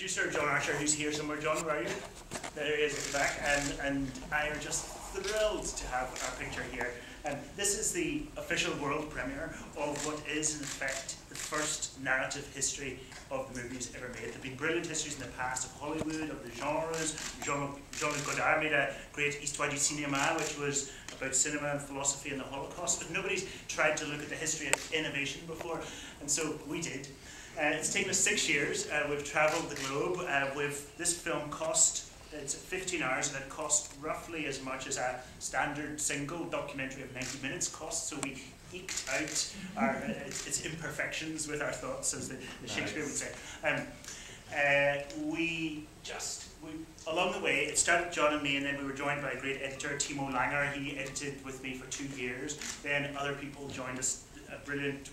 producer, John Archer, who's here somewhere. John, where are you? There he is at the back, and I are just thrilled to have our picture here. This is the official world premiere of what is, in effect, the first narrative history of the movies ever made. There have been brilliant histories in the past of Hollywood, of the genres. Jean-Luc Godard made a great Histoire du cinéma, which was about cinema and philosophy and the Holocaust, but nobody's tried to look at the history of innovation before, and so we did. It's taken us 6 years. We've travelled the globe. This film it's 15 hours, and it cost roughly as much as a standard single documentary of 90 minutes cost, so we eked out its imperfections with our thoughts, as the Shakespeare would say. Along the way, it started John and me, and then we were joined by a great editor, Timo Langer. He edited with me for 2 years. Then other people joined us, a brilliant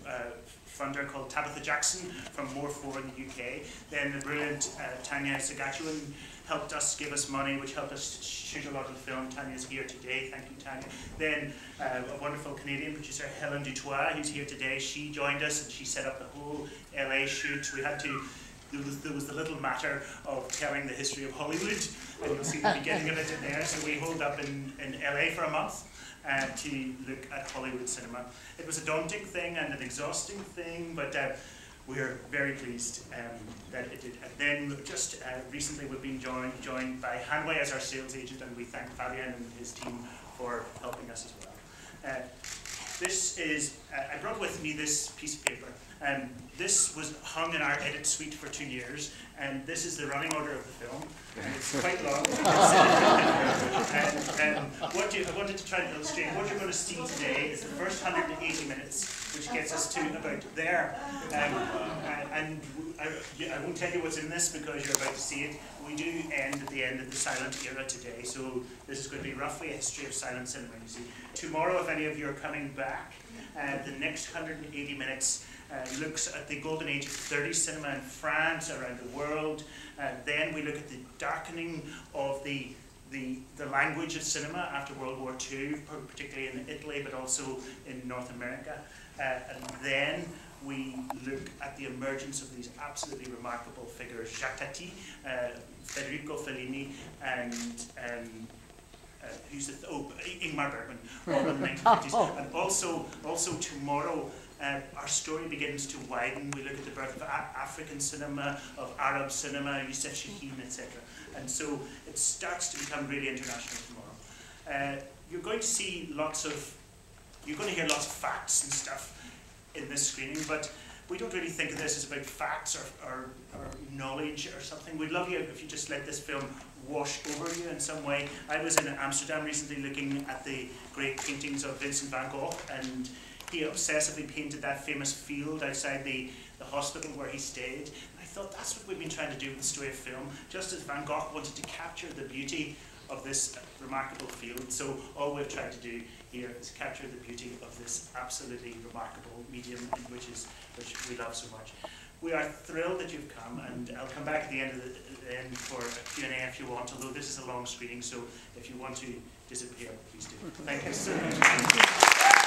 funder called Tabitha Jackson from More4 in the UK. Then the brilliant Tanya Sagachuan helped us, give us money, which helped us shoot a lot of the film. Tanya's here today, thank you, Tanya. Then a wonderful Canadian producer, Helen Dutoit, who's here today. She joined us and she set up the whole LA shoot. There was the little matter of telling the history of Hollywood, and you'll see the beginning of it in there. So we holed up in LA for a month to look at Hollywood cinema. It was a daunting thing and an exhausting thing, but we're very pleased that it did. And then just recently we've been joined by Hanway as our sales agent, and we thank Fabian and his team for helping us as well. I brought with me this piece of paper. This was hung in our edit suite for 2 years, and this is the running order of the film, and it's quite long. I wanted to try to illustrate what you're going to see today is the first 180 minutes, which gets us to about there. And I won't tell you what's in this because you're about to see it. We do end at the end of the silent era today, so this is going to be roughly a history of silent cinema. You see, tomorrow, if any of you are coming back, the next 180 minutes looks at the golden age of 30s cinema in France, around the world. Then we look at the darkening of the language of cinema after World War II, particularly in Italy, but also in North America. And then we look at the emergence of these absolutely remarkable figures, Jacques Tati, Federico Fellini, and Ingmar Bergman, all in the 1950s. And also tomorrow, our story begins to widen. We look at the birth of African cinema, of Arab cinema, Youssef Chahine, etc. And so it starts to become really international tomorrow. You're going to hear lots of facts and stuff in this screening, but we don't really think of this as about facts or knowledge or something. We'd love you if you just let this film wash over you in some way. I was in Amsterdam recently looking at the great paintings of Vincent van Gogh, and he obsessively painted that famous field outside the hospital where he stayed. And I thought that's what we've been trying to do with the story of film, just as Van Gogh wanted to capture the beauty of this remarkable field. So all we've tried to do here is capture the beauty of this absolutely remarkable medium, which we love so much. We are thrilled that you've come, and I'll come back at the end for a Q&A if you want, although this is a long screening, so if you want to disappear, please do. Thank you so much.